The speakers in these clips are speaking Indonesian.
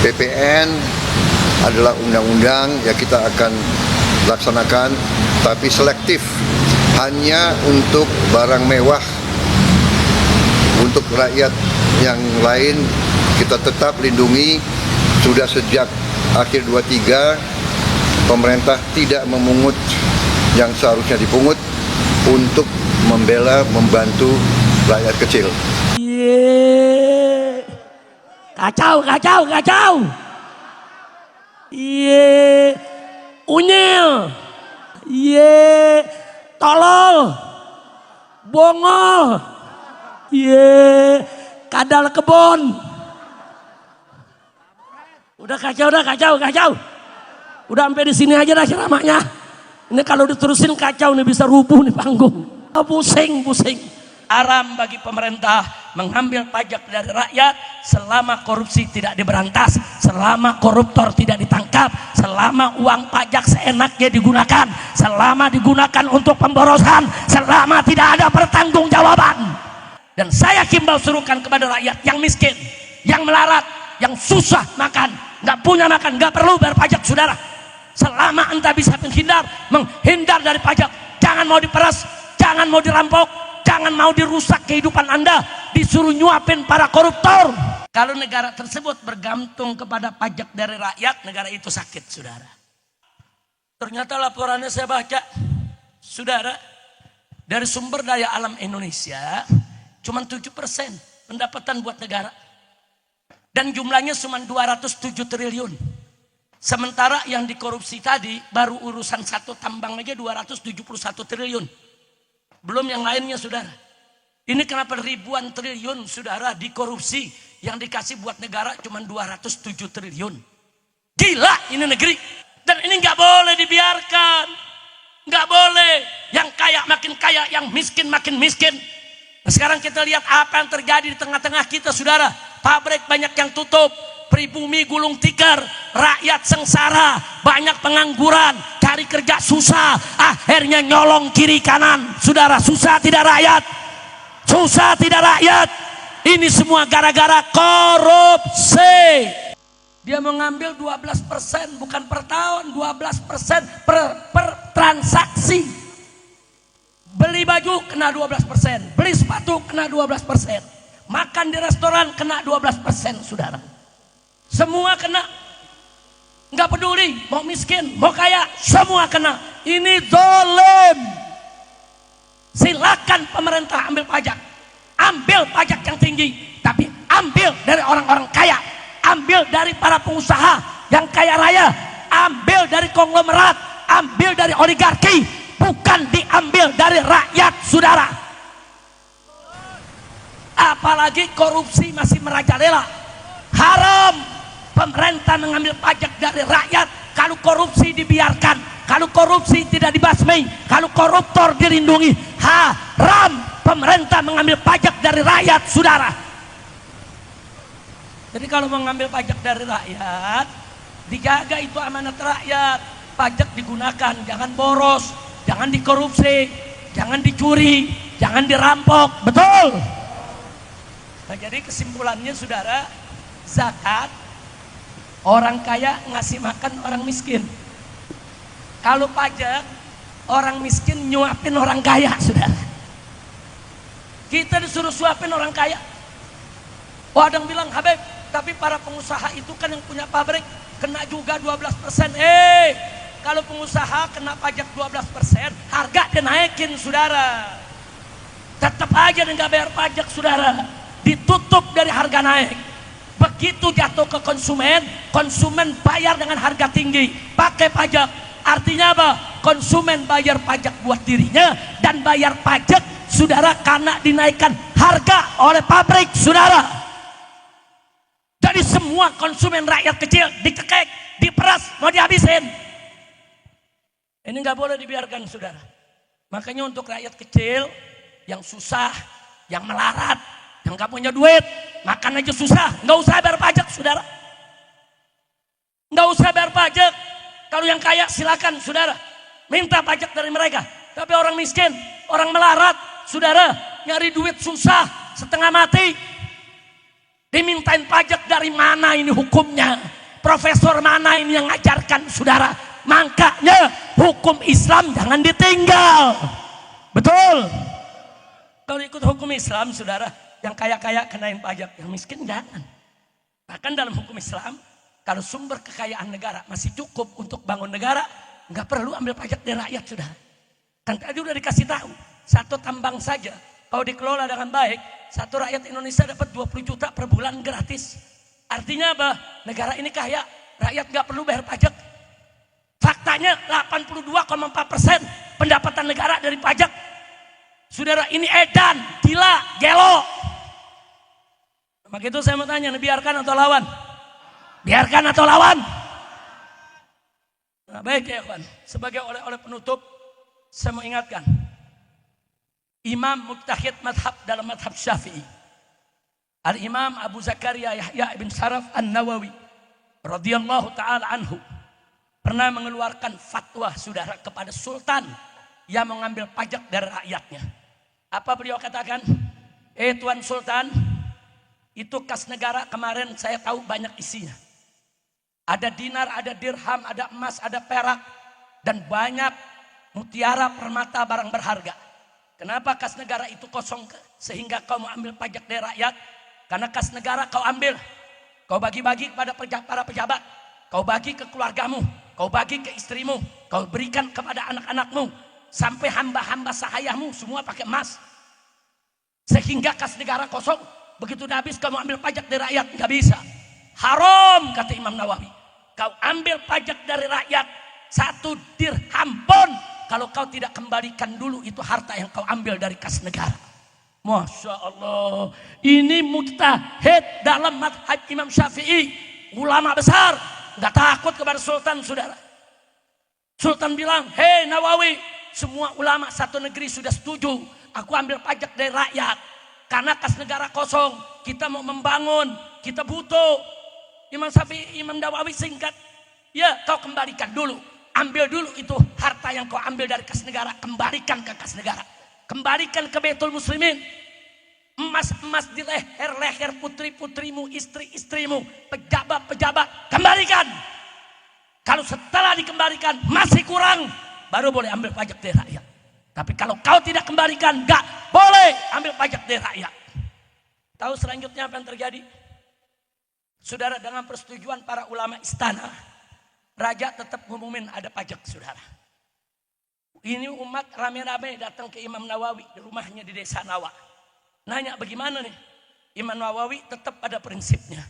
PPN adalah undang-undang yang kita akan laksanakan, tapi selektif, hanya untuk barang mewah. Untuk rakyat yang lain kita tetap lindungi. Sudah sejak akhir 23 pemerintah tidak memungut yang seharusnya dipungut untuk membela, membantu rakyat kecil. Kacau. Unyil. Tolol. Bongol. Kadal kebon. Udah kacau. Udah sampai di sini aja dah ceramahnya. Ini kalau diterusin kacau nih, bisa rubuh nih panggung. Pusing. Haram bagi pemerintah mengambil pajak dari rakyat selama korupsi tidak diberantas, selama koruptor tidak ditangkap, selama uang pajak seenaknya digunakan, selama digunakan untuk pemborosan, selama tidak ada pertanggungjawaban. Dan saya kimbau suruhkan kepada rakyat yang miskin, yang melarat, yang susah makan, nggak punya makan, nggak perlu bayar pajak, saudara. Selama anda bisa menghindar dari pajak, jangan mau diperas, jangan mau dirampok, jangan mau dirusak kehidupan anda, disuruh nyuapin para koruptor. Kalau negara tersebut bergantung kepada pajak dari rakyat, negara itu sakit, saudara. Ternyata laporannya saya baca, saudara, dari sumber daya alam Indonesia cuma 7% pendapatan buat negara. Dan jumlahnya cuma 207 triliun. Sementara yang dikorupsi tadi baru urusan satu tambang aja 271 triliun. Belum yang lainnya, saudara. Ini kenapa ribuan triliun, saudara, dikorupsi, yang dikasih buat negara cuma 207 triliun. Gila ini negeri. Dan ini nggak boleh dibiarkan. Nggak boleh. Yang kaya makin kaya, yang miskin makin miskin. Nah, sekarang kita lihat apa yang terjadi di tengah-tengah kita, saudara. Pabrik banyak yang tutup, pribumi gulung tikar, rakyat sengsara, banyak pengangguran, cari kerja susah, akhirnya nyolong kiri kanan. Saudara, susah tidak rakyat? Susah tidak rakyat? Ini semua gara-gara korupsi. Dia mengambil 12%, bukan per tahun, 12% per transaksi. Beli baju kena 12%, beli sepatu kena 12%, makan di restoran kena 12%, saudara. Semua kena, nggak peduli mau miskin mau kaya, semua kena. Ini zalim. Silakan pemerintah ambil pajak yang tinggi, tapi ambil dari orang-orang kaya, ambil dari para pengusaha yang kaya raya, ambil dari konglomerat, ambil dari oligarki, bukan diambil dari rakyat, saudara. Apalagi korupsi masih merajalela. Haram pemerintah mengambil pajak dari rakyat. Kalau korupsi dibiarkan, kalau korupsi tidak dibasmi, kalau koruptor dilindungi, haram pemerintah mengambil pajak dari rakyat, saudara. Jadi kalau mengambil pajak dari rakyat, dijaga itu amanat rakyat. Pajak digunakan, jangan boros, jangan dikorupsi, jangan dicuri, jangan dirampok, betul? Nah, jadi kesimpulannya, saudara, zakat orang kaya ngasih makan orang miskin. Kalau pajak orang miskin nyuapin orang kaya, saudara. Kita disuruh suapin orang kaya. Oh, ada yang bilang, Habib, tapi para pengusaha itu kan yang punya pabrik kena juga 12%. Kalau pengusaha kena pajak 12%, harga dinaikin, saudara. Tetap aja nggak bayar pajak, saudara. Ditutup dari harga naik. Begitu jatuh ke konsumen, konsumen bayar dengan harga tinggi, pakai pajak. Artinya apa? Konsumen bayar pajak buat dirinya dan bayar pajak, saudara, karena dinaikkan harga oleh pabrik, saudara. Jadi semua konsumen rakyat kecil dikekek, diperas, mau dihabisin. Ini nggak boleh dibiarkan, saudara. Makanya untuk rakyat kecil yang susah, yang melarat, yang nggak punya duit, makan aja susah, nggak usah bayar pajak, saudara. Nggak usah bayar pajak. Kalau yang kaya silakan, saudara, minta pajak dari mereka. Tapi orang miskin, orang melarat, saudara, nyari duit susah, setengah mati, dimintain pajak dari mana ini hukumnya? Profesor mana ini yang ngajarkan saudara? Makanya hukum Islam jangan ditinggal. Betul. Kalau ikut hukum Islam saudara, yang kaya-kaya kenain pajak, yang miskin jangan. Bahkan dalam hukum Islam, kalau sumber kekayaan negara masih cukup untuk bangun negara, nggak perlu ambil pajak dari rakyat saudara. Kan tadi udah dikasih tahu, satu tambang saja kalau dikelola dengan baik, satu rakyat Indonesia dapat 20 juta per bulan gratis. Artinya apa? Negara ini kaya, rakyat nggak perlu bayar pajak. Faktanya 82,4% pendapatan negara dari pajak. Saudara, ini edan, gila, gelo. Maka itu saya mau tanya, biarkan atau lawan? Biarkan atau lawan? Nah, baik ya kawan, sebagai oleh penutup, saya mau ingatkan, Imam Mujtahid madhab dalam madhab Syafi'i, Al-Imam Abu Zakaria Yahya ibn Sharaf An-Nawawi radhiyallahu ta'ala anhu pernah mengeluarkan fatwa saudara kepada sultan yang mengambil pajak dari rakyatnya. Apa beliau katakan? Tuan Sultan, itu kas negara kemarin saya tahu banyak isinya. Ada dinar, ada dirham, ada emas, ada perak, dan banyak mutiara, permata, barang berharga. Kenapa kas negara itu kosong sehingga kau mau ambil pajak dari rakyat? Karena kas negara kau ambil, kau bagi-bagi kepada para pejabat, kau bagi ke keluargamu, kau bagi ke istrimu, kau berikan kepada anak-anakmu, sampai hamba-hamba sahayamu semua pakai emas. Sehingga kas negara kosong, begitu udah habis kamu ambil pajak dari rakyat, nggak bisa. Haram kata Imam Nawawi. Kau ambil pajak dari rakyat 1 dirham pun, kalau kau tidak kembalikan dulu itu harta yang kau ambil dari kas negara. Masya Allah, ini mujtahid dalam madhab Imam Syafi'i, ulama besar, nggak takut kepada sultan saudara. Sultan bilang, hei Nawawi, semua ulama satu negeri sudah setuju, aku ambil pajak dari rakyat karena kas negara kosong, kita mau membangun, kita butuh. Imam Syafi'i, Imam Nawawi singkat, ya kau kembalikan dulu, ambil dulu itu harta yang kau ambil dari kas negara, kembalikan ke kas negara, kembalikan ke Baitul Muslimin. Emas-emas di leher-leher putri-putrimu, istri-istrimu, pejabat-pejabat, kembalikan. Kalau setelah dikembalikan masih kurang, baru boleh ambil pajak dari rakyat. Tapi kalau kau tidak kembalikan, gak boleh ambil pajak dari rakyat. Tahu selanjutnya apa yang terjadi? Saudara, dengan persetujuan para ulama istana, raja tetap ngumumin ada pajak saudara. Ini umat rame-rame datang ke Imam Nawawi di rumahnya di desa Nawa. Nanya bagaimana nih? Imam Nawawi tetap pada prinsipnya.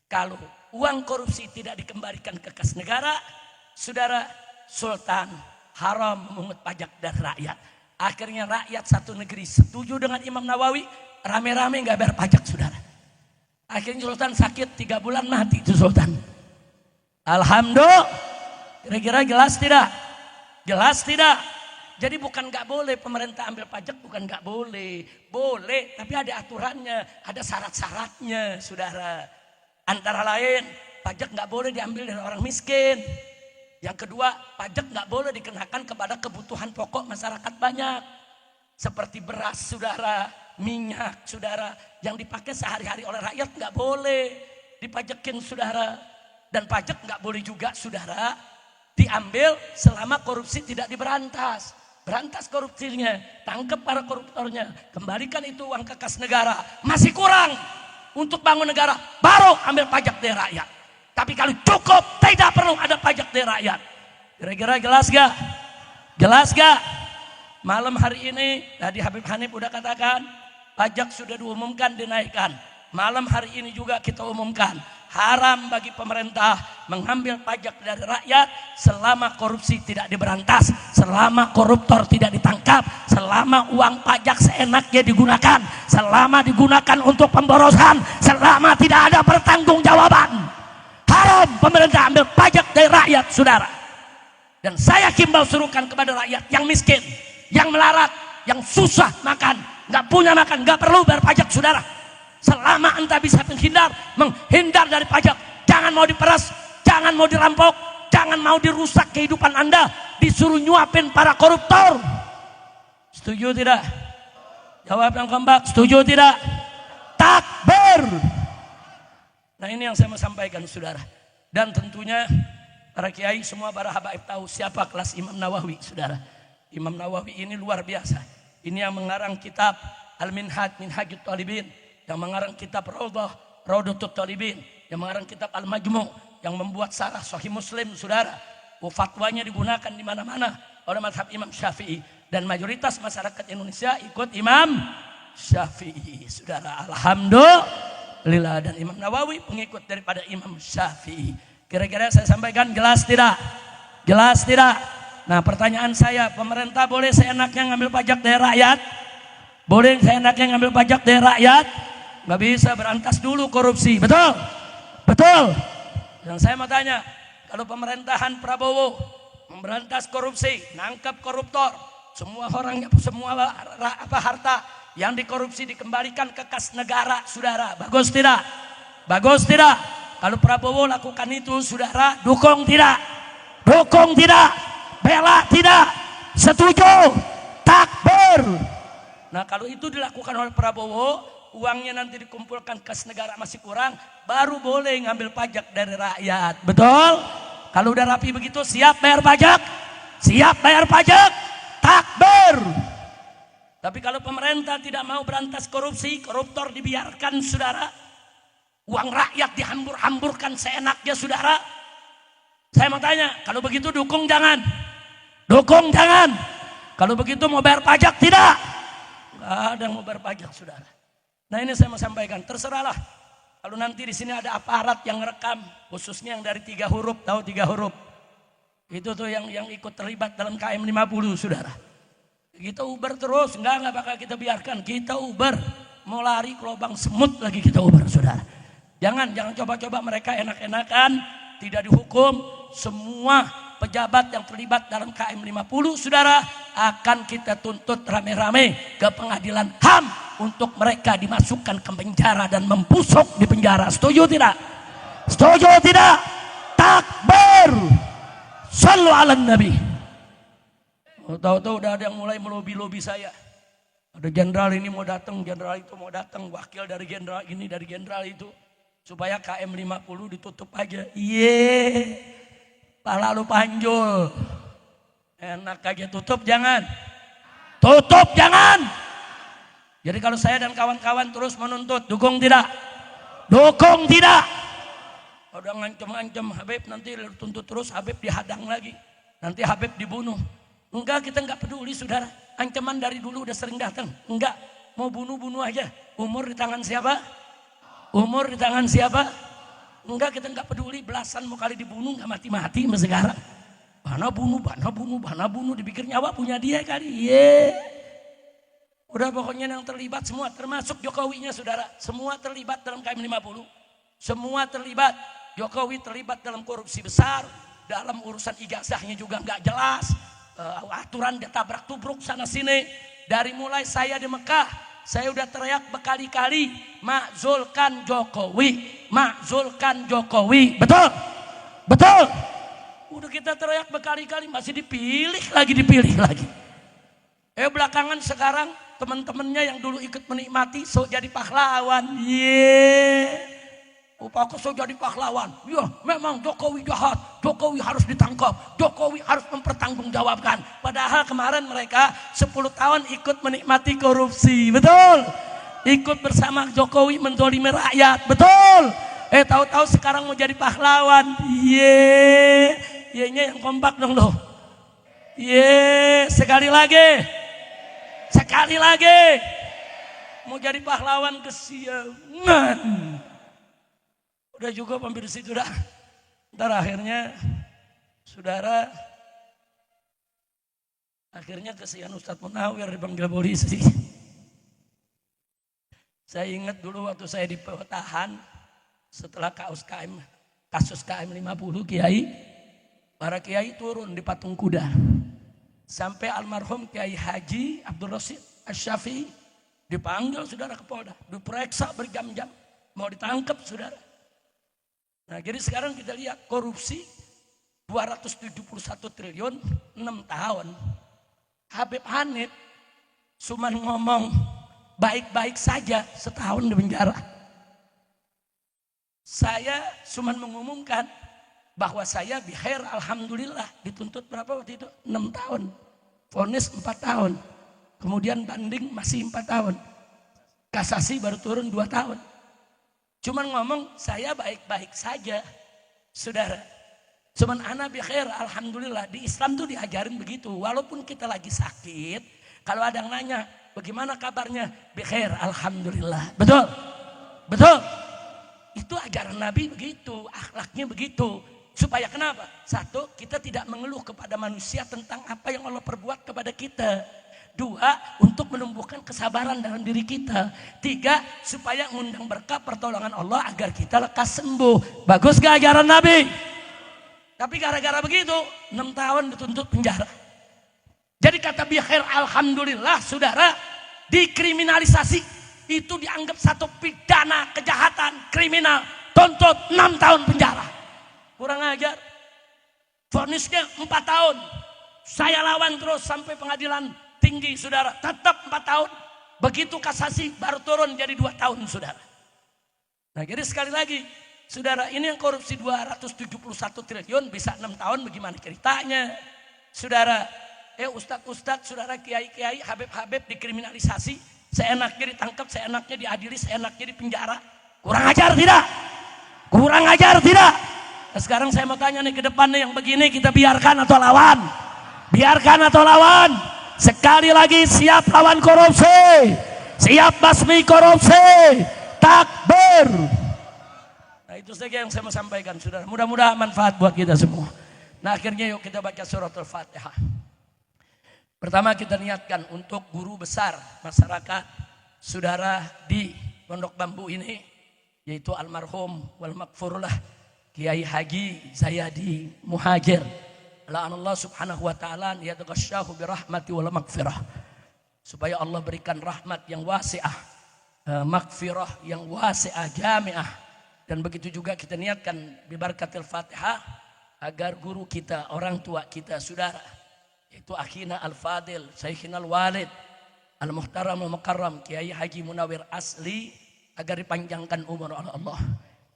Kalau uang korupsi tidak dikembalikan ke kas negara, saudara, sultan haram memungut pajak dari rakyat. Akhirnya rakyat satu negeri setuju dengan Imam Nawawi, rame-rame nggak bayar pajak saudara. Akhirnya sultan sakit 3 bulan mati itu sultan. Alhamdulillah. Kira-kira jelas tidak? Jelas tidak? Jadi bukan nggak boleh pemerintah ambil pajak, bukan nggak boleh. Boleh, tapi ada aturannya, ada syarat-syaratnya saudara. Antara lain, pajak nggak boleh diambil dari orang miskin. Yang kedua, pajak nggak boleh dikenakan kepada kebutuhan pokok masyarakat banyak. Seperti beras saudara, minyak saudara, yang dipakai sehari-hari oleh rakyat nggak boleh dipajakin saudara. Dan pajak nggak boleh juga saudara diambil selama korupsi tidak diberantas. Berantas korupsinya, tangkap para koruptornya, kembalikan itu uang ke kas negara. Masih kurang untuk bangun negara, baru ambil pajak dari rakyat. Tapi kalau cukup, tidak perlu ada pajak dari rakyat. Kira-kira jelas gak? Jelas gak? Malam hari ini, tadi Habib Hanif udah katakan, pajak sudah diumumkan dinaikkan. Malam hari ini juga kita umumkan, haram bagi pemerintah mengambil pajak dari rakyat selama korupsi tidak diberantas, selama koruptor tidak ditangkap, selama uang pajak seenaknya digunakan, selama digunakan untuk pemborosan, selama tidak ada pertanggungjawaban. Haram pemerintah ambil pajak dari rakyat saudara. Dan saya kimbau suruhkan kepada rakyat yang miskin, yang melarat, yang susah makan, nggak punya makan, nggak perlu bayar pajak saudara. Selama anda bisa menghindar dari pajak, jangan mau diperas, jangan mau dirampok, jangan mau dirusak kehidupan anda, disuruh nyuapin para koruptor. Setuju tidak? Jawab yang kompak, setuju tidak? Takbir. Nah ini yang saya mau sampaikan saudara. Dan tentunya para kiai semua para habaib tahu siapa kelas Imam Nawawi, saudara. Imam Nawawi ini luar biasa. Ini yang mengarang kitab Al-Minhaj, Minhajut Talibin, yang mengarang kitab Raudhatut Talibin, yang mengarang kitab Al-Majmu', yang membuat syarah Sahih Muslim, saudara. Fatwanya digunakan di mana-mana oleh mazhab Imam Syafi'i, dan mayoritas masyarakat Indonesia ikut Imam Syafi'i, saudara. Alhamdulillah. Dan Imam Nawawi pengikut daripada Imam Syafi'i. Kira-kira saya sampaikan jelas tidak? Jelas tidak? Nah, pertanyaan saya, pemerintah boleh seenaknya ngambil pajak dari rakyat? Boleh seenaknya ngambil pajak dari rakyat? Nggak bisa, berantas dulu korupsi. Betul? Betul? Dan saya mau tanya, kalau pemerintahan Prabowo memberantas korupsi, nangkap koruptor, semua orang, semua harta yang dikorupsi dikembalikan ke kas negara, saudara. Bagus tidak? Bagus tidak? Kalau Prabowo lakukan itu, saudara, dukung tidak? Dukung tidak? Bela tidak? Setuju? Takbir. Nah, kalau itu dilakukan oleh Prabowo, uangnya nanti dikumpulkan kas negara masih kurang, baru boleh ngambil pajak dari rakyat. Betul? Kalau udah rapi begitu, siap bayar pajak? Siap bayar pajak? Takbir. Tapi kalau pemerintah tidak mau berantas korupsi, koruptor dibiarkan, saudara, uang rakyat dihambur-hamburkan seenaknya, saudara. Saya mau tanya, kalau begitu dukung jangan? Dukung jangan? Kalau begitu mau bayar pajak tidak? Nggak ada yang mau bayar pajak, saudara. Nah, ini saya mau sampaikan, terserahlah. Kalau nanti di sini ada aparat yang rekam, khususnya yang dari 3 huruf, tahu 3 huruf? Itu tuh yang ikut terlibat dalam KM 50, saudara. Kita uber terus, enggak bakal kita biarkan. Kita uber, mau lari ke lubang semut lagi kita uber, saudara. Jangan coba-coba mereka enak-enakan, tidak dihukum. Semua pejabat yang terlibat dalam KM 50, saudara, akan kita tuntut rame-rame ke pengadilan HAM untuk mereka dimasukkan ke penjara dan membusuk di penjara. Setuju tidak? Setuju tidak? Takbir. Shallu ala Nabi. Tahu-tahu udah ada yang mulai melobi-lobi saya. Ada jenderal ini mau datang, jenderal itu mau datang, wakil dari jenderal ini, dari jenderal itu, supaya KM 50 ditutup aja. Pala lu panjul. Enak aja, tutup jangan. Tutup jangan. Jadi kalau saya dan kawan-kawan terus menuntut, dukung tidak? Dukung tidak? Udah ngancem-ngancem Habib, nanti tuntut terus, Habib dihadang lagi. Nanti Habib dibunuh. Enggak, kita enggak peduli, saudara. Ancaman dari dulu udah sering datang. Enggak, mau bunuh-bunuh aja. Umur di tangan siapa? Umur di tangan siapa? Enggak, kita enggak peduli. Belasan mau kali dibunuh, enggak mati-mati sama sekarang. Bana bunuh, dipikir nyawa punya dia kali. Udah pokoknya yang terlibat semua, termasuk Jokowinya, saudara. Semua terlibat dalam KM 50. Semua terlibat. Jokowi terlibat dalam korupsi besar. Dalam urusan ijazahnya juga nggak jelas. Aturan dia tabrak-tubruk sana sini. Dari mulai saya di Mekah, saya udah teriak berkali-kali, makzulkan Jokowi, makzulkan Jokowi. Betul? Betul? Udah kita teriak berkali-kali, masih dipilih lagi. Belakangan sekarang teman-temannya yang dulu ikut menikmati so jadi pahlawan. Upaka so jadi pahlawan. Ya, memang Jokowi jahat. Jokowi harus ditangkap. Jokowi harus mempertanggungjawabkan. Padahal kemarin mereka 10 tahun ikut menikmati korupsi. Betul? Ikut bersama Jokowi menzolimi rakyat. Betul? Tahu-tahu sekarang mau jadi pahlawan. Nya yang kompak dong loh. Sekali lagi. Sekali lagi. Mau jadi pahlawan kesiangan. Udah juga hampir di situ dah. Ntar akhirnya, saudara, akhirnya kesian Ustadz Munawir dipanggil polisi. Saya ingat dulu waktu saya ditahan setelah kasus KM 50 Kiai, para Kiai turun di patung kuda. Sampai almarhum Kiai Haji Abdul Rasid Asy-Syafi'i dipanggil, saudara, ke Polda, diperiksa berjam-jam, mau ditangkap, saudara. Nah, jadi sekarang kita lihat korupsi 271 triliun 6 tahun. Habib Hanif cuma ngomong baik-baik saja setahun di penjara. Saya cuma mengumumkan bahwa saya bikhair alhamdulillah. Dituntut berapa waktu itu? 6 tahun. Vonis 4 tahun. Kemudian banding masih 4 tahun. Kasasi baru turun 2 tahun. Cuman ngomong saya baik-baik saja, saudara. Cuman ana bikhair alhamdulillah. Di Islam tuh diajarin begitu. Walaupun kita lagi sakit, kalau ada yang nanya, bagaimana kabarnya? Bikhair alhamdulillah. Betul? Betul? Itu ajaran Nabi begitu, akhlaknya begitu. Supaya kenapa? Satu, kita tidak mengeluh kepada manusia tentang apa yang Allah perbuat kepada kita. Dua, untuk menumbuhkan kesabaran dalam diri kita. Tiga, supaya mengundang berkah pertolongan Allah agar kita lekas sembuh. Bagus gak ajaran Nabi? Tapi gara-gara begitu 6 tahun dituntut penjara. Jadi kata bikhair alhamdulillah, saudara, dikriminalisasi. Itu dianggap satu pidana kejahatan kriminal. Tuntut 6 tahun penjara. Kurang ajar. Vonisnya 4 tahun. Saya lawan terus sampai pengadilan tinggi, saudara, tetap 4 tahun. Begitu kasasi baru turun jadi 2 tahun, saudara. Nah, jadi sekali lagi, saudara, ini yang korupsi 271 triliun bisa 6 tahun, bagaimana ceritanya? Saudara, ustadz-ustadz, saudara, kiai-kiai, habib-habib dikriminalisasi, seenaknya ditangkap, seenaknya diadili, seenaknya dipenjara. Kurang ajar tidak? Kurang ajar tidak? Nah, sekarang saya mau tanya nih ke depannya, yang begini kita biarkan atau lawan? Biarkan atau lawan? Sekali lagi, siap lawan korupsi, siap basmi korupsi, takbir. Nah, itu saja yang saya mau sampaikan, saudara. Mudah-mudahan manfaat buat kita semua. Nah, akhirnya yuk kita baca surat Al-Fatihah. Pertama kita niatkan untuk guru besar masyarakat, saudara di Pondok Bambu ini, yaitu almarhum wal maghfurlah Kiai Haji Zayadi Muhajir. Allah subhanahu wa ta'ala yataghasyahu birahmati wal maghfirah. Supaya Allah berikan rahmat yang wasi'ah, maghfirah yang wasi'ah jami'ah. Dan begitu juga kita niatkan bibarakatil Fatihah agar guru kita, orang tua kita, saudara, yaitu akhina al-fadil, syekhina al-walid, al-muhtaram al-mukarram Kiai Haji Munawir Asli, agar dipanjangkan umur oleh Allah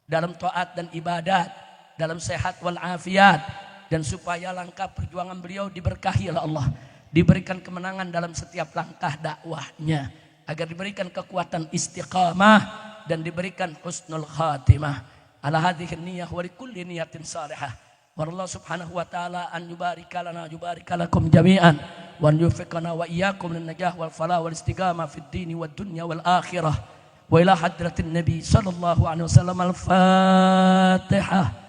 dalam taat dan ibadat, dalam sehat wal afiat, dan supaya langkah perjuangan beliau diberkahi oleh Allah, diberikan kemenangan dalam setiap langkah dakwahnya, agar diberikan kekuatan istiqamah dan diberikan husnul khatimah. Ala hadhihi niyyah wa likulli niyatin salihah. Wallahu subhanahu wa ta'ala an yubarika lana yubarika lakum jami'an wa an yufiqana wa iyyakum lin najah wal falah wal istiqamah fid dini wad dunya wal akhirah. Wa ila hadratin nabi sallallahu alaihi wasallam. Al-Fatihah.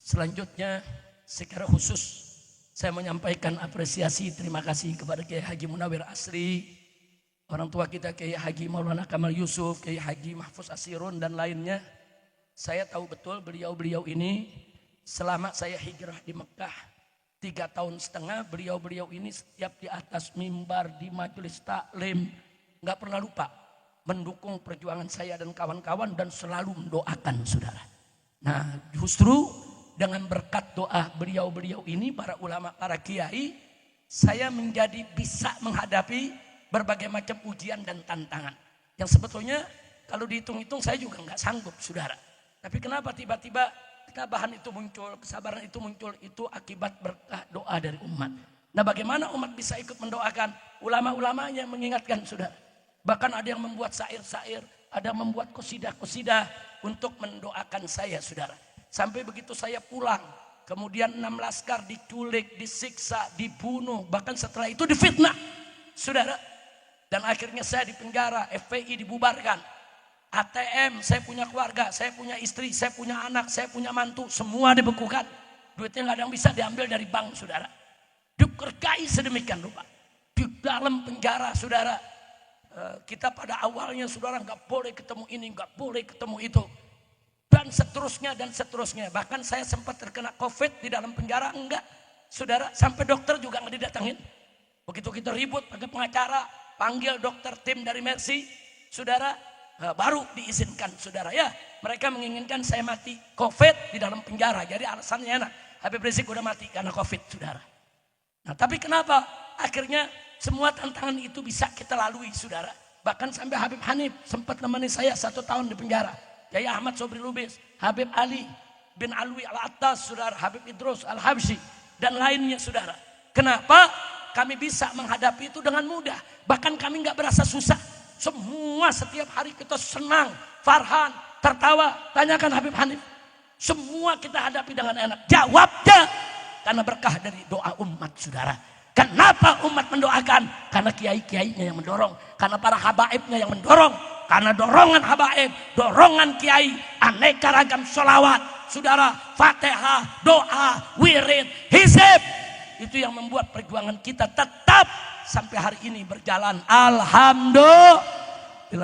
Selanjutnya secara khusus saya menyampaikan apresiasi terima kasih kepada Kiai Haji Munawir Asri, orang tua kita Kiai Haji Maulana Kamal Yusuf, Kiai Haji Mahfuz Asirun dan lainnya. Saya tahu betul beliau-beliau ini selama saya hijrah di Mekah 3,5 tahun, beliau-beliau ini setiap di atas mimbar, di majelis taklim, nggak pernah lupa mendukung perjuangan saya dan kawan-kawan dan selalu mendoakan, saudara. Nah, justru dengan berkat doa beliau-beliau ini, para ulama, para kiai, saya menjadi bisa menghadapi berbagai macam ujian dan tantangan. Yang sebetulnya kalau dihitung-hitung saya juga nggak sanggup, saudara. Tapi kenapa tiba-tiba ketabahan itu muncul, kesabaran itu muncul, itu akibat berkah doa dari umat. Nah, bagaimana umat bisa ikut mendoakan? Ulama-ulamanya mengingatkan, saudara. Bahkan ada yang membuat syair-syair, ada yang membuat qasidah-qasidah untuk mendoakan saya, saudara. Sampai begitu saya pulang, kemudian 6 laskar diculik, disiksa, dibunuh, bahkan setelah itu difitnah, saudara. Dan akhirnya saya dipenjara, FPI dibubarkan, ATM, saya punya keluarga, saya punya istri, saya punya anak, saya punya mantu, semua dibekukan. Duitnya nggak ada yang bisa diambil dari bank, saudara. Dikergai sedemikian rupa. Di dalam penjara, saudara, kita pada awalnya, saudara, nggak boleh ketemu ini, nggak boleh ketemu itu. Dan seterusnya dan seterusnya. Bahkan saya sempat terkena COVID di dalam penjara, enggak, saudara, sampai dokter juga nggak didatangin. Begitu kita ribut pakai pengacara, panggil dokter tim dari Mercy, saudara, baru diizinkan, saudara, ya. Mereka menginginkan saya mati COVID di dalam penjara. Jadi alasannya enak, Habib Rizik udah mati karena COVID, saudara. Nah, tapi kenapa akhirnya semua tantangan itu bisa kita lalui, saudara? Bahkan sampai Habib Hanif sempat nemani saya 1 tahun di penjara. Kiai Ahmad Sobri Lubis, Habib Ali bin Alwi Al-Attas, saudara, Habib Idrus Al-Habsyi, dan lainnya, saudara. Kenapa kami bisa menghadapi itu dengan mudah? Bahkan kami nggak berasa susah. Semua setiap hari kita senang, farhan, tertawa. Tanyakan Habib Hanif. Semua kita hadapi dengan enak. Jawabnya karena berkah dari doa umat, saudara. Kenapa umat mendoakan? Karena kiai-kiainya yang mendorong, karena para habaibnya yang mendorong, karena dorongan habaib, dorongan kiai, aneka ragam sholawat, saudara, fatihah, doa, wirid, hizib. Itu yang membuat perjuangan kita tetap sampai hari ini berjalan. Alhamdulillah.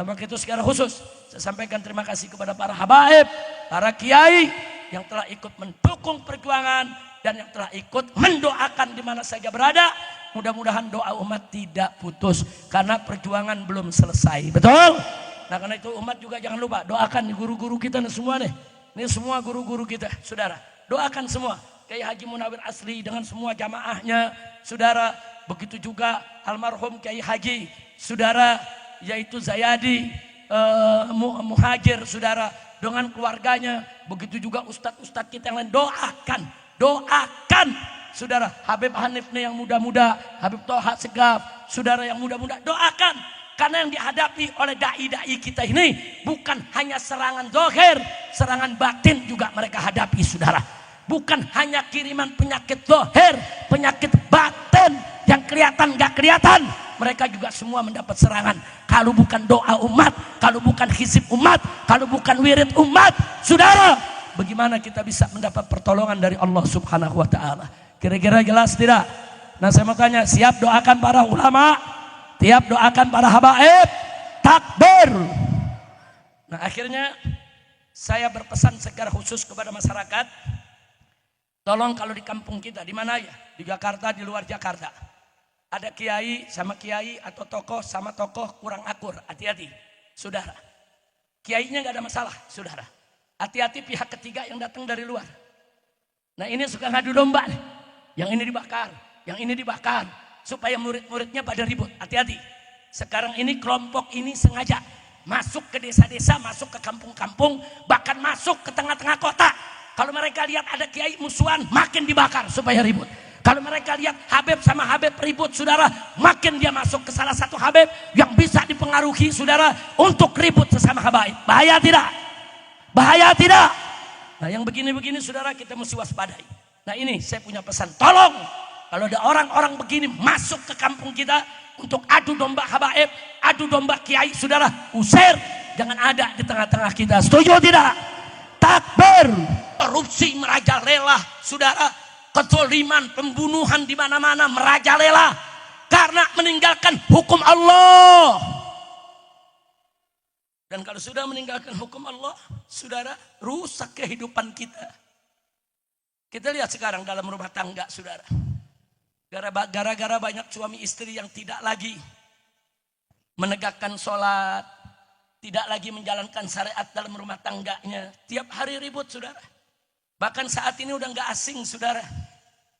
Maka itu secara khusus saya sampaikan terima kasih kepada para habaib, para kiai yang telah ikut mendukung perjuangan dan yang telah ikut mendoakan di mana saja berada. Mudah-mudahan doa umat tidak putus karena perjuangan belum selesai. Betul? Nah, karena itu umat juga jangan lupa doakan guru-guru kita nih semua nih. Ini semua guru-guru kita, saudara. Doakan semua. Kiai Haji Munawir Asri dengan semua jamaahnya, saudara. Begitu juga almarhum Kiai Haji, saudara, yaitu Zayadi Muhajir, saudara, dengan keluarganya. Begitu juga ustadz-ustadz kita yang lain. Doakan, saudara. Habib Hanif nih yang muda-muda, Habib Toha Segaf, saudara yang muda-muda, doakan. Karena yang dihadapi oleh dai-dai kita ini bukan hanya serangan zahir, serangan batin juga mereka hadapi, saudara. Bukan hanya kiriman penyakit zahir, penyakit batin yang kelihatan gak kelihatan. Mereka juga semua mendapat serangan. Kalau bukan doa umat, kalau bukan hizib umat, kalau bukan wirid umat, saudara, bagaimana kita bisa mendapat pertolongan dari Allah Subhanahu wa Ta'ala? Kira-kira jelas tidak? Nah, saya mau tanya, siap doakan para ulama, siap doakan para habaib, takbir. Nah, akhirnya saya berpesan secara khusus kepada masyarakat, tolong kalau di kampung kita, di mana ya? Di Jakarta, di luar Jakarta, ada kiai sama kiai atau tokoh sama tokoh kurang akur, hati-hati, saudara. Kiainya nggak ada masalah, saudara. Hati-hati pihak ketiga yang datang dari luar. Nah, ini suka ngadu domba nih. Yang ini dibakar, supaya murid-muridnya pada ribut. Hati-hati. Sekarang ini kelompok ini sengaja masuk ke desa-desa, masuk ke kampung-kampung, bahkan masuk ke tengah-tengah kota. Kalau mereka lihat ada kiai musuhan, makin dibakar supaya ribut. Kalau mereka lihat Habib sama Habib ribut, saudara, makin dia masuk ke salah satu Habib yang bisa dipengaruhi, saudara, untuk ribut sesama habaib. Bahaya tidak? Bahaya tidak? Nah, yang begini-begini, saudara, kita mesti waspadai. Nah, ini saya punya pesan, tolong kalau ada orang-orang begini masuk ke kampung kita untuk adu domba habaib, adu domba kiai, saudara, usir. Jangan ada di tengah-tengah kita. Setuju tidak? Takbir. Korupsi merajalela, saudara. Kezaliman, pembunuhan di mana-mana merajalela karena meninggalkan hukum Allah. Dan kalau sudah meninggalkan hukum Allah, saudara, rusak kehidupan kita. Kita lihat sekarang dalam rumah tangga, saudara. Gara-gara banyak suami istri yang tidak lagi menegakkan sholat, tidak lagi menjalankan syariat dalam rumah tangganya, tiap hari ribut, saudara. Bahkan saat ini udah gak asing, saudara.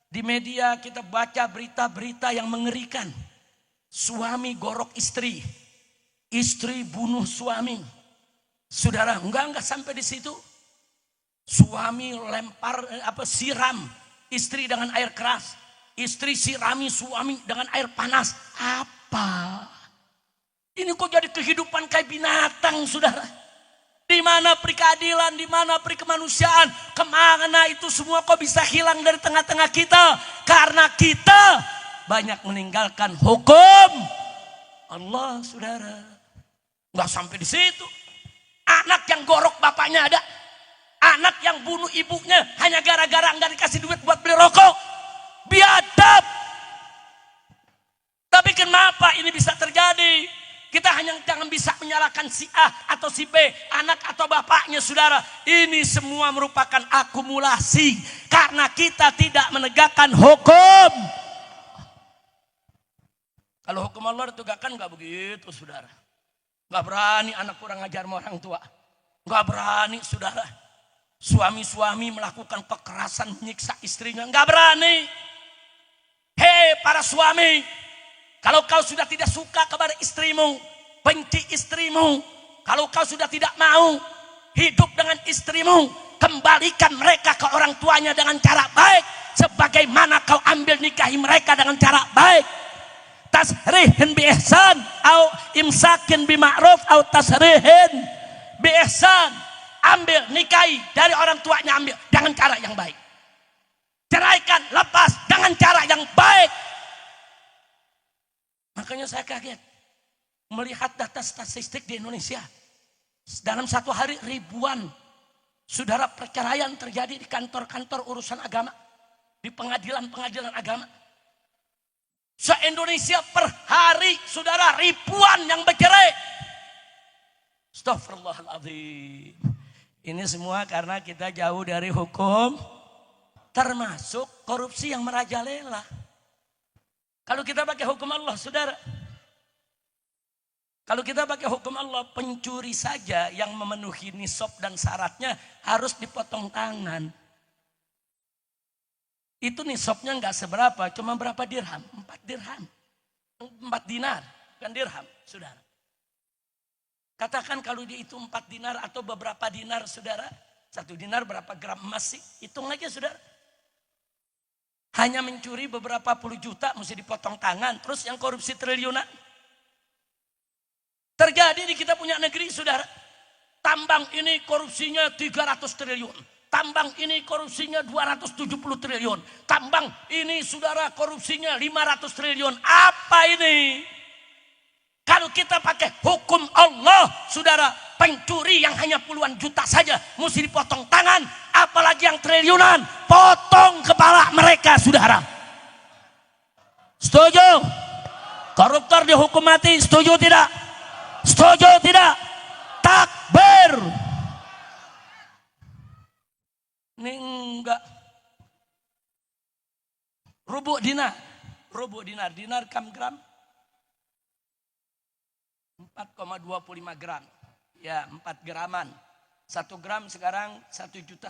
Di media kita baca berita-berita yang mengerikan. Suami gorok istri. Istri bunuh suami. Saudara, enggak sampai di situ. Suami siram istri dengan air keras. Istri sirami suami dengan air panas. Apa? Ini kok jadi kehidupan kayak binatang, saudara. Di mana perikeadilan, di mana perikemanusiaan, kemana itu semua kok bisa hilang dari tengah-tengah kita? Karena kita banyak meninggalkan hukum Allah, saudara. Nggak sampai di situ. Anak yang gorok bapaknya ada, anak yang bunuh ibunya hanya gara-gara nggak dikasih duit buat beli rokok. Biadab. Tapi kenapa ini bisa terjadi? Kita hanya jangan bisa menyalahkan si A atau si B, anak atau bapaknya, saudara. Ini semua merupakan akumulasi karena kita tidak menegakkan hukum. Kalau hukum Allah ditegakkan nggak begitu, saudara. Nggak berani anak kurang ajar sama orang tua. Nggak berani, saudara. Suami-suami melakukan kekerasan menyiksa istrinya, nggak berani. Hei para suami, kalau kau sudah tidak suka kepada istrimu, benci istrimu, kalau kau sudah tidak mau hidup dengan istrimu, kembalikan mereka ke orang tuanya dengan cara baik, sebagaimana kau ambil nikahi mereka dengan cara baik. Tasrihin bi ihsan au imsakin bi ma'ruf au tasrihin bi ihsan. Ambil nikahi dari orang tuanya, ambil dengan cara yang baik. Ceraikan, lepas dengan cara yang baik. Makanya saya kaget melihat data statistik di Indonesia. Dalam satu hari ribuan saudara perceraian terjadi di kantor-kantor urusan agama, di pengadilan-pengadilan agama. Se-Indonesia per hari saudara ribuan yang bercerai. Astagfirullahaladzim. Ini semua karena kita jauh dari hukum, termasuk korupsi yang merajalela. Kalau kita pakai hukum Allah, saudara. Kalau kita pakai hukum Allah, pencuri saja yang memenuhi nisab dan syaratnya harus dipotong tangan. Itu nisabnya nggak seberapa, cuma berapa dirham? 4 dirham. 4 dinar, bukan dirham, saudara. Katakan kalau dia itu 4 dinar atau beberapa dinar, saudara. 1 dinar berapa gram emas sih? Hitung aja, saudara. Hanya mencuri beberapa puluh juta mesti dipotong tangan. Terus yang korupsi triliunan. Terjadi di kita punya negeri, saudara. Tambang ini korupsinya 300 triliun. Tambang ini korupsinya 270 triliun. Tambang ini, saudara, korupsinya 500 triliun. Apa ini? Kalau kita pakai hukum Allah, saudara, pencuri yang hanya puluhan juta saja mesti dipotong tangan, apalagi yang triliunan, potong kepala mereka, saudara. Setuju? Koruptor dihukum mati, setuju tidak? Setuju tidak? Takbir. Ini enggak. Rubuh dinar. Dinar kam gram? 4,25 gram. Ya, 4 graman. 1 gram sekarang 1,5 juta.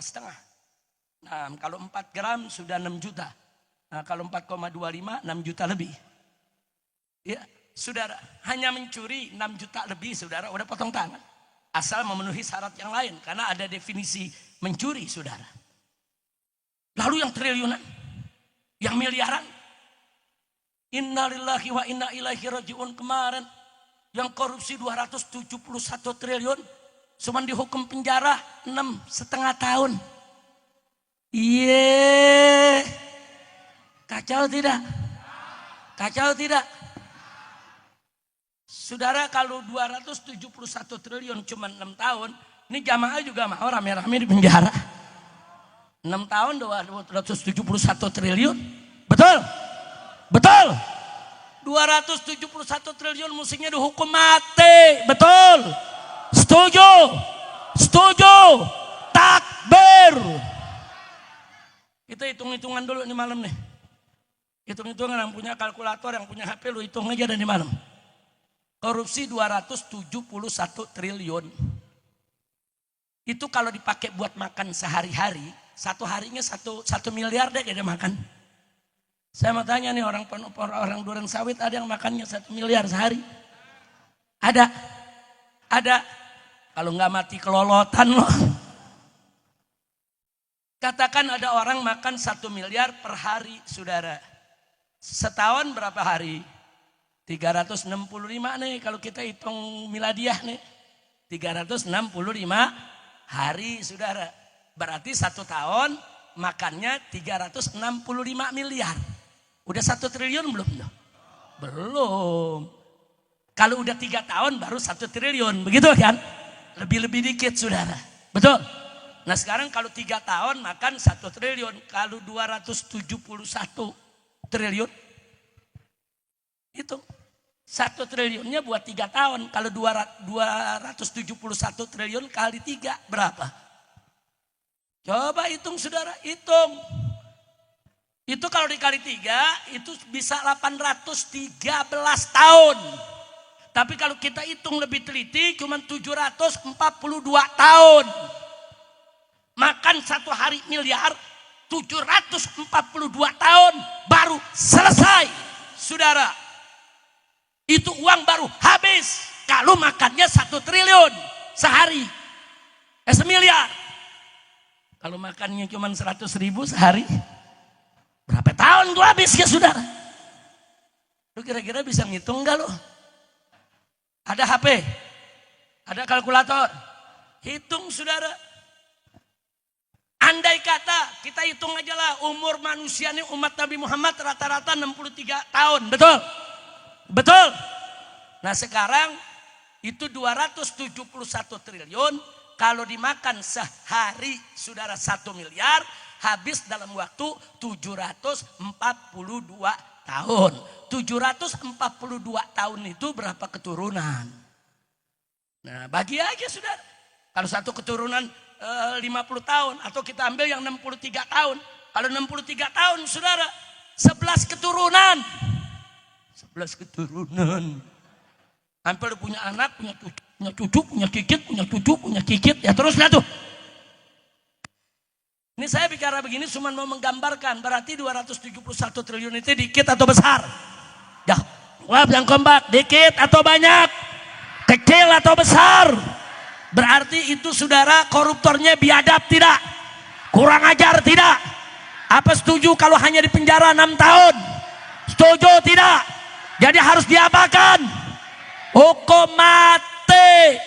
Nah, kalau 4 gram sudah 6 juta. Nah, kalau 4,25 6 juta lebih. Ya, saudara, hanya mencuri 6 juta lebih, saudara, udah potong tangan. Asal memenuhi syarat yang lain, karena ada definisi mencuri, saudara. Lalu yang triliunan, yang miliaran. Innalillahi wa inna ilaihi rajiun kemarin. Yang korupsi 271 triliun, cuman dihukum penjara 6,5 tahun. Iya, kacau tidak? Kacau tidak? Saudara, kalau 271 triliun cuma 6 tahun, ini jamaah juga mau rame-rame di penjara. 6 tahun 271 triliun. Betul? Betul? 271 triliun musuhnya dihukum mati. Betul? Setuju? Setuju? Takbir. Kita hitung-hitungan dulu nih malam nih. Hitung-hitungan, yang punya kalkulator, yang punya HP, lu hitung aja dan di malam. Korupsi 271 triliun. Itu kalau dipakai buat makan sehari-hari, satu harinya 1 miliar deh dia makan. Saya mau tanya nih, orang Duren Sawit ada yang makannya 1 miliar sehari? Ada? Ada? Kalau nggak mati kelolotan loh. Katakan ada orang makan 1 miliar per hari, saudara. Setahun berapa hari? 365 nih kalau kita hitung miladiah nih. 365 hari, saudara. Berarti 1 tahun makannya 365 miliar. Udah 1 triliun belum? Belum. Kalau udah 3 tahun baru 1 triliun. Begitu kan? Lebih-lebih dikit, saudara. Betul? Nah sekarang kalau 3 tahun makan 1 triliun. Kalau 271 triliun. Itu 1 triliunnya buat 3 tahun. Kalau 271 triliun kali 3 berapa? Coba hitung, saudara, hitung. Itu kalau dikali 3 itu bisa 813 tahun. Tapi kalau kita hitung lebih teliti cuma 742 tahun. Makan 1 hari miliar 742 tahun baru selesai, saudara. Itu uang baru habis. Kalau makannya 1 triliun sehari, semiliar. Kalau makannya cuma 100.000 sehari, berapa tahun tuh habis ya saudara? Lu kira-kira bisa ngitung nggak lo? Ada HP, ada kalkulator, hitung saudara. Andai kata kita hitung aja lah, umur manusia ini umat Nabi Muhammad rata-rata 63 tahun, betul? Betul? Nah sekarang itu 271 triliun, kalau dimakan sehari saudara 1 miliar, habis dalam waktu 742 tahun. 742 tahun itu berapa keturunan? Nah bagi aja saudara. Kalau satu keturunan 50 tahun, atau kita ambil yang 63 tahun. Kalau 63 tahun saudara, 11 keturunan. 11 keturunan. Hampir punya anak, punya cucu, punya kikit, punya cucu, punya kikit. Ya teruslah tuh. Ini saya bicara begini cuma mau menggambarkan. Berarti 271 triliun itu dikit atau besar? Ya, jawab yang kompak. Dikit atau banyak? Kecil atau besar? Berarti itu saudara koruptornya biadab tidak? Kurang ajar tidak? Apa setuju kalau hanya di penjara 6 tahun? Setuju tidak? Jadi harus diapakan? Hukum mati.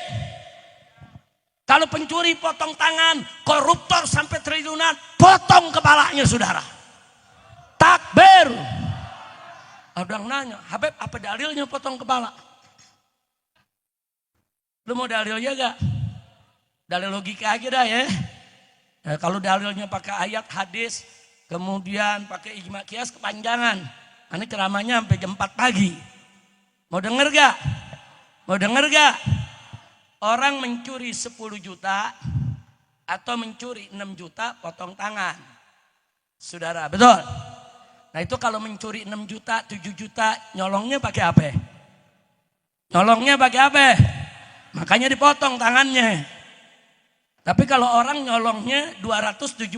Kalau pencuri potong tangan, koruptor sampai triliunan, potong kepalanya saudara. Takbir. Ada yang nanya, Habib apa dalilnya potong kepala? Lu mau dalilnya gak? Dalil logika aja dah ya. Kalau dalilnya pakai ayat hadis, kemudian pakai ijma kias kepanjangan. Ini ceramahnya sampai jam 4 pagi. Mau denger gak? Mau denger gak? Orang mencuri 10 juta atau mencuri 6 juta potong tangan. Saudara, betul? Nah itu kalau mencuri 6 juta, 7 juta, nyolongnya pakai apa? Nyolongnya pakai apa? Makanya dipotong tangannya. Tapi kalau orang nyolongnya 271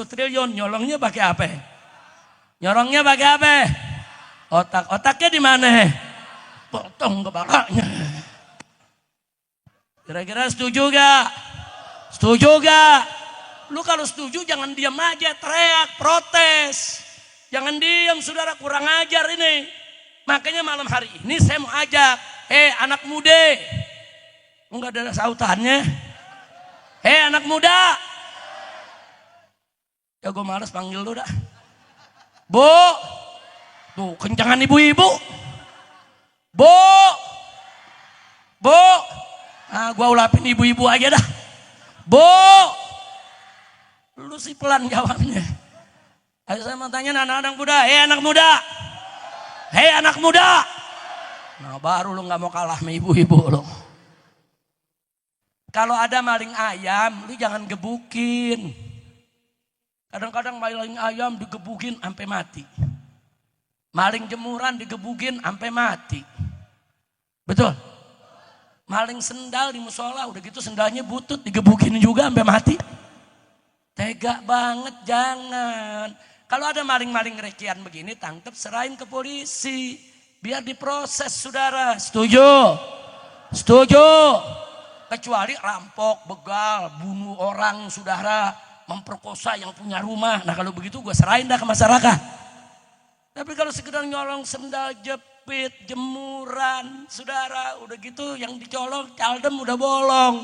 triliun, nyolongnya pakai apa? Nyolongnya pakai apa? Otaknya di mana? Potong kepalanya. Kira-kira setuju gak? Setuju gak? Lu kalau setuju jangan diam aja, teriak, protes. Jangan diam saudara, kurang ajar ini. Makanya malam hari ini saya mau ajak, anak muda. Enggak ada sautannya. Anak muda. Ya gue males panggil lu dah. Bu. Tuh kencangan ibu-ibu. Bu. Bu. Nah gue ulapin ibu-ibu aja dah. Bu. Lu sih pelan jawabnya. Ayo saya mau tanya anak-anak muda. Anak muda. Anak muda. Nah baru lu gak mau kalah sama ibu-ibu lu. Kalau ada maling ayam, lu jangan gebukin. Kadang-kadang maling ayam digebukin sampai mati. Maling jemuran digebukin sampai mati. Betul? Maling sendal di musola, udah gitu sendalnya butut, digebukin juga sampai mati. Tega banget, jangan. Kalau ada maling-maling rekian begini, tangkap, serahin ke polisi. Biar diproses, saudara. Setuju? Setuju? Kecuali rampok, begal, bunuh orang, saudara, memperkosa yang punya rumah. Nah kalau begitu gue serahin dah ke masyarakat. Tapi kalau sekedar nyolong sendal jepit, jemuran, saudara, udah gitu yang dicolong, caldem udah bolong.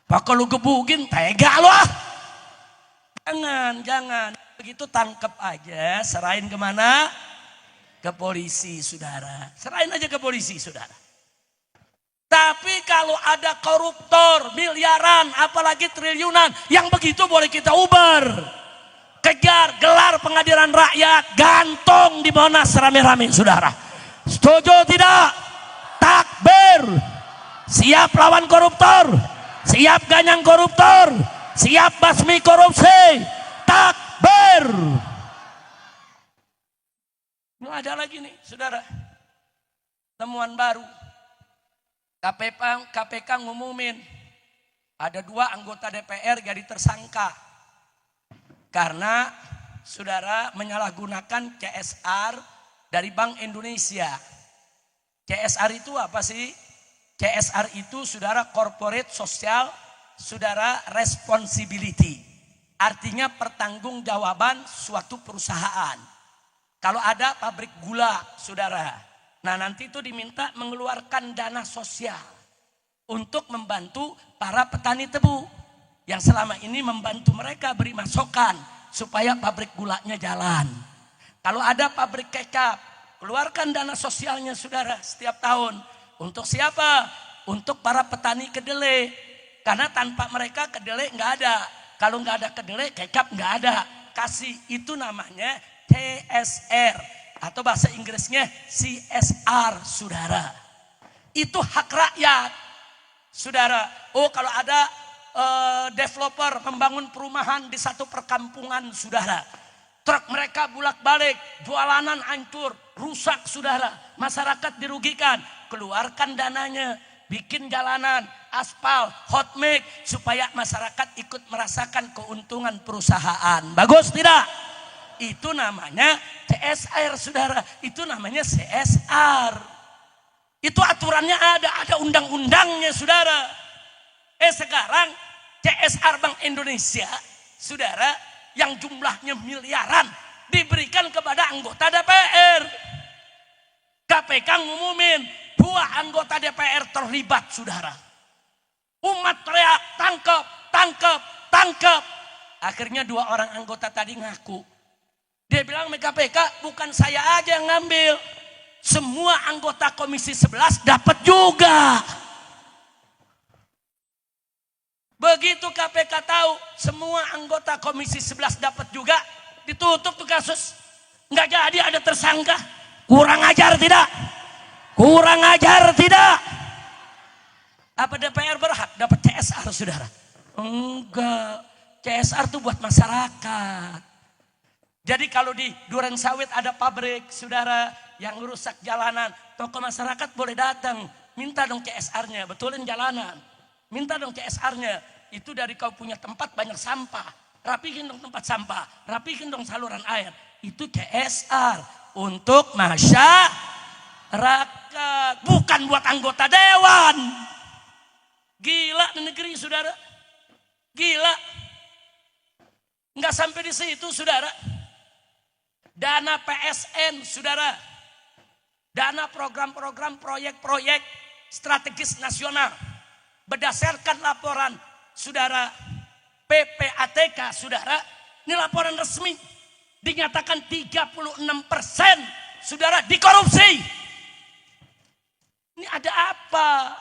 Pak kalau gebukin, tega lu ah. Jangan. Begitu tangkap aja, serahin kemana? Ke polisi, saudara. Serahin aja ke polisi, saudara. Tapi kalau ada koruptor, miliaran, apalagi triliunan, yang begitu boleh kita ubar. Kejar, gelar pengadilan rakyat, gantung di Monas rame-rame, saudara. Setuju tidak? Takbir. Siap lawan koruptor, siap ganyang koruptor, siap basmi korupsi. Takbir. Ini ada lagi nih, saudara. Temuan baru. KPK ngumumin ada 2 anggota DPR jadi tersangka. Karena saudara menyalahgunakan CSR dari Bank Indonesia. CSR itu apa sih? CSR itu saudara corporate social saudara responsibility. Artinya pertanggungjawaban suatu perusahaan. Kalau ada pabrik gula saudara, nah nanti itu diminta mengeluarkan dana sosial untuk membantu para petani tebu yang selama ini membantu mereka beri masukan supaya pabrik gulanya jalan. Kalau ada pabrik kecap, keluarkan dana sosialnya saudara setiap tahun. Untuk siapa? Untuk para petani kedelai. Karena tanpa mereka kedelai nggak ada. Kalau nggak ada kedelai, kecap nggak ada. Kasih, itu namanya CSR atau bahasa Inggrisnya CSR saudara. Itu hak rakyat saudara. Oh, kalau ada developer membangun perumahan di satu perkampungan saudara, truk mereka bulak-balik, jualanan hancur, rusak saudara, masyarakat dirugikan, keluarkan dananya, bikin jalanan, aspal, hot mix, supaya masyarakat ikut merasakan keuntungan perusahaan. Bagus tidak? Itu namanya CSR saudara, itu namanya CSR. Itu aturannya ada undang-undangnya saudara. Sekarang CSR Bank Indonesia saudara yang jumlahnya miliaran diberikan kepada anggota DPR. KPK ngumumin 2 anggota DPR terlibat saudara. Umat teriak tangkap, tangkap, tangkap. Akhirnya 2 orang anggota tadi ngaku. Dia bilang sama KPK, bukan saya aja yang ngambil, semua anggota Komisi 11 dapat juga. Begitu KPK tahu semua anggota Komisi 11 dapat juga, ditutup tuh kasus. Nggak jadi ada tersangka. Kurang ajar tidak? Kurang ajar tidak? Apa DPR berhak dapat CSR saudara? Enggak. CSR tuh buat masyarakat. Jadi kalau di Duren Sawit ada pabrik saudara yang rusak jalanan, tokoh masyarakat boleh datang, minta dong CSR-nya, betulin jalanan. Minta dong CSR-nya, itu dari kau punya tempat banyak sampah, rapihin dong tempat sampah, rapihin dong saluran air. Itu CSR untuk masyarakat, bukan buat anggota dewan. Gila di negeri saudara, gila. Nggak sampai di situ saudara. Dana PSN saudara, dana program-program proyek-proyek strategis nasional. Berdasarkan laporan saudara PPATK saudara, ini laporan resmi, dinyatakan 36% saudara dikorupsi. Ini ada apa?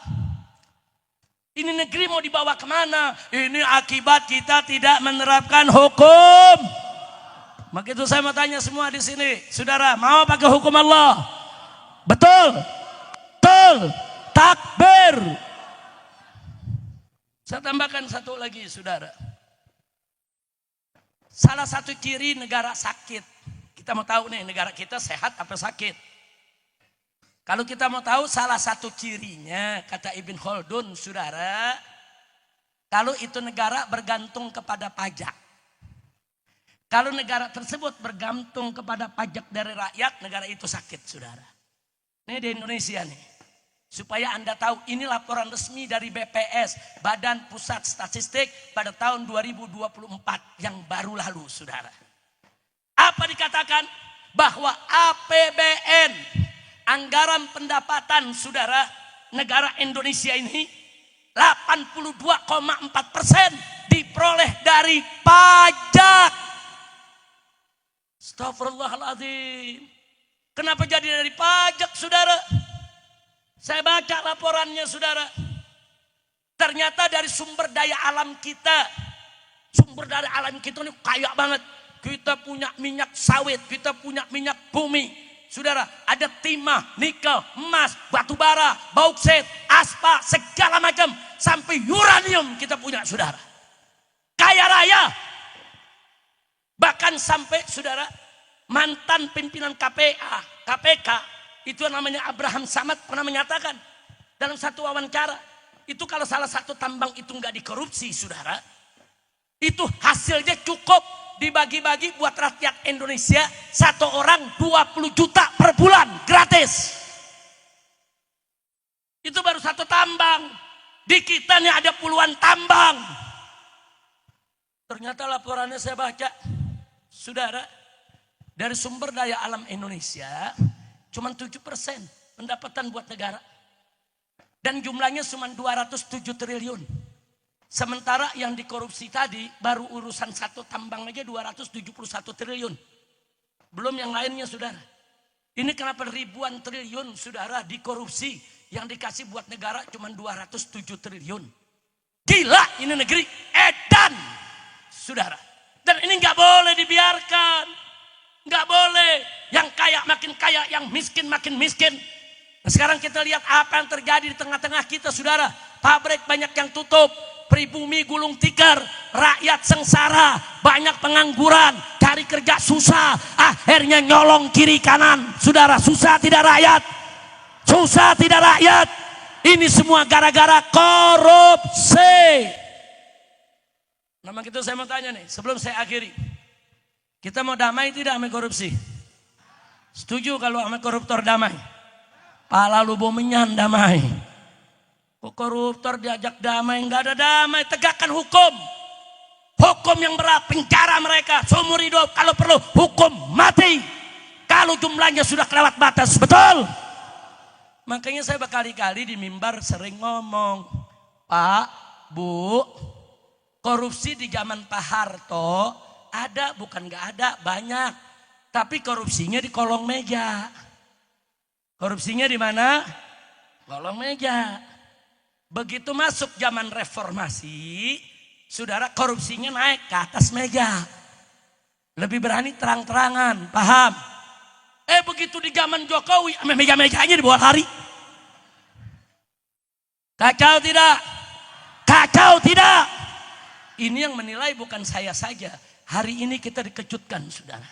Ini negeri mau dibawa kemana? Ini akibat kita tidak menerapkan hukum. Maka itu saya mau tanya semua di sini, saudara mau pakai hukum Allah? Betul? Betul? Takbir. Saya tambahkan satu lagi saudara. Salah satu ciri negara sakit. Kita mau tahu nih negara kita sehat apa sakit. Kalau kita mau tahu salah satu cirinya, kata Ibn Khaldun saudara, kalau itu negara bergantung kepada pajak. Kalau negara tersebut bergantung kepada pajak dari rakyat, negara itu sakit saudara. Ini di Indonesia nih. Supaya Anda tahu, ini laporan resmi dari BPS, Badan Pusat Statistik pada tahun 2024 yang baru lalu saudara. Apa dikatakan? Bahwa APBN, anggaran pendapatan saudara negara Indonesia ini 82,4% diperoleh dari pajak. Astagfirullahaladzim. Kenapa jadi dari pajak saudara? Saya baca laporannya saudara. Ternyata dari sumber daya alam kita. Sumber daya alam kita ini kaya banget. Kita punya minyak sawit, kita punya minyak bumi. Saudara, ada timah, nikel, emas, batu bara, bauksit, aspal, segala macam. Sampai uranium kita punya saudara. Kaya raya. Bahkan sampai saudara, mantan pimpinan KPK, itu namanya Abraham Samad pernah menyatakan dalam satu wawancara, itu kalau salah satu tambang itu nggak dikorupsi saudara, itu hasilnya cukup dibagi-bagi buat rakyat Indonesia, satu orang 20 juta per bulan gratis. Itu baru satu tambang. Di kita nih ada puluhan tambang. Ternyata laporannya saya baca, saudara, dari sumber daya alam Indonesia cuma 7% pendapatan buat negara. Dan jumlahnya cuma 207 triliun. Sementara yang dikorupsi tadi baru urusan satu tambang aja 271 triliun. Belum yang lainnya, saudara. Ini kenapa ribuan triliun, saudara, dikorupsi, yang dikasih buat negara cuma 207 triliun. Gila ini negeri, edan, saudara. Dan ini nggak boleh dibiarkan. Nggak boleh. Yang kaya makin kaya, yang miskin makin miskin. Nah, sekarang kita lihat apa yang terjadi di tengah-tengah kita, saudara. Pabrik banyak yang tutup, pribumi gulung tikar, rakyat sengsara, banyak pengangguran, cari kerja susah, akhirnya nyolong kiri kanan. Saudara, susah tidak rakyat? Susah tidak rakyat? Ini semua gara-gara korupsi. Nah, begitu saya mau tanya nih, sebelum saya akhiri. Kita mau damai tidak sama korupsi? Setuju kalau sama koruptor damai? Pala lu bomenyan damai. Kok koruptor diajak damai? Enggak ada damai. Tegakkan hukum. Hukum yang berat, penjara mereka seumur hidup. Kalau perlu hukum mati. Kalau jumlahnya sudah kelewat batas, betul? Makanya saya berkali-kali di mimbar sering ngomong, Pak, Bu, korupsi di zaman Pak Harto ada, bukan nggak ada, banyak. Tapi korupsinya di kolong meja. Korupsinya di mana? Kolong meja. Begitu masuk zaman reformasi, saudara, korupsinya naik ke atas meja. Lebih berani terang-terangan, paham? Begitu di zaman Jokowi, meja-mejanya di bawah hari. Kacau tidak? Kacau tidak? Ini yang menilai bukan saya saja. Hari ini kita dikejutkan, saudara.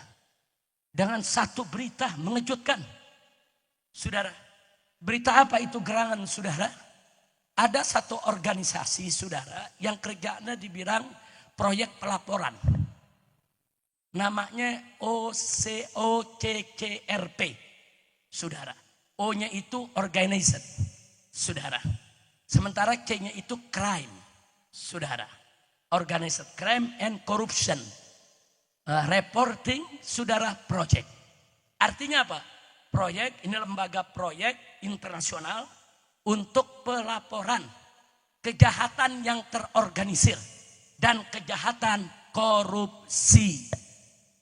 Dengan satu berita mengejutkan. Saudara, berita apa itu gerangan, saudara? Ada satu organisasi, saudara, yang kerjanya di bidang proyek pelaporan. Namanya OCCRP, saudara. O-nya itu organized, saudara. Sementara C-nya itu crime, saudara. Organized crime and corruption. Reporting, saudara, project. Artinya apa? Proyek, ini lembaga proyek internasional untuk pelaporan kejahatan yang terorganisir dan kejahatan korupsi.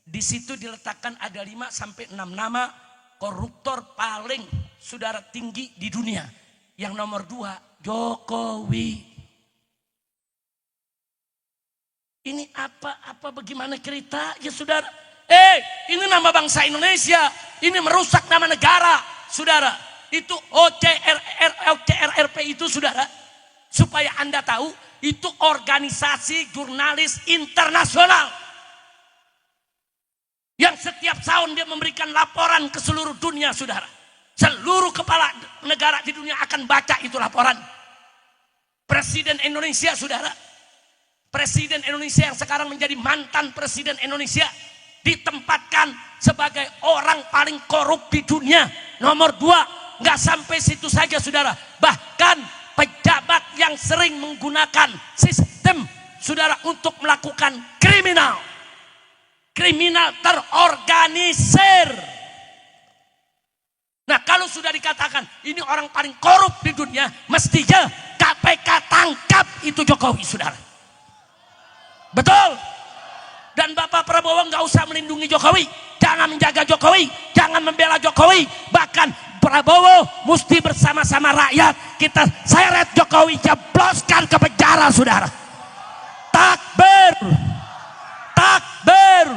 Di situ diletakkan ada 5 sampai 6 nama koruptor paling, saudara, tinggi di dunia. Yang nomor 2, Jokowi. Ini apa bagaimana cerita ya, saudara? Ini nama bangsa Indonesia. Ini merusak nama negara, saudara. Itu OCRRP itu, saudara. Supaya Anda tahu, itu organisasi jurnalis internasional. Yang setiap tahun dia memberikan laporan ke seluruh dunia, saudara. Seluruh kepala negara di dunia akan baca itu laporan. Presiden Indonesia, saudara. Presiden Indonesia yang sekarang menjadi mantan presiden Indonesia ditempatkan sebagai orang paling korup di dunia. Nomor 2, nggak sampai situ saja, saudara. Bahkan pejabat yang sering menggunakan sistem, saudara, untuk melakukan kriminal terorganisir. Nah, kalau sudah dikatakan ini orang paling korup di dunia, mestinya KPK tangkap itu Jokowi, saudara. Betul? Dan Bapak Prabowo nggak usah melindungi Jokowi, jangan menjaga Jokowi, jangan membela Jokowi. Bahkan Prabowo mesti bersama-sama rakyat kita seret Jokowi, jebloskan ke penjara, saudara. Takbir, takbir.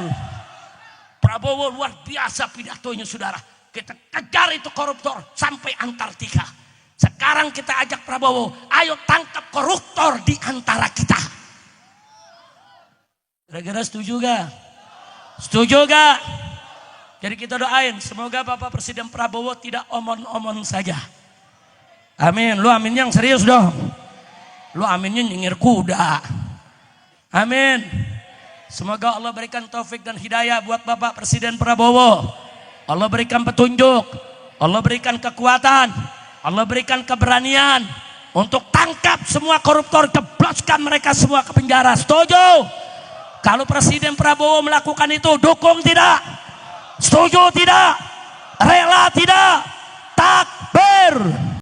Prabowo luar biasa pidatonya, saudara. Kita kejar itu koruptor sampai Antartika. Sekarang kita ajak Prabowo, ayo tangkap koruptor di antara kita. Kira-kira setuju gak? Setuju gak? Jadi kita doain, semoga Bapak Presiden Prabowo tidak omon-omon saja. Amin. Lu amin yang serius dong. Lu aminnya nyengir kuda. Amin. Semoga Allah berikan taufik dan hidayah buat Bapak Presiden Prabowo. Allah berikan petunjuk, Allah berikan kekuatan, Allah berikan keberanian untuk tangkap semua koruptor, jebloskan mereka semua ke penjara. Setuju? Kalau Presiden Prabowo melakukan itu, dukung tidak? Setuju tidak? Rela tidak? Takbir!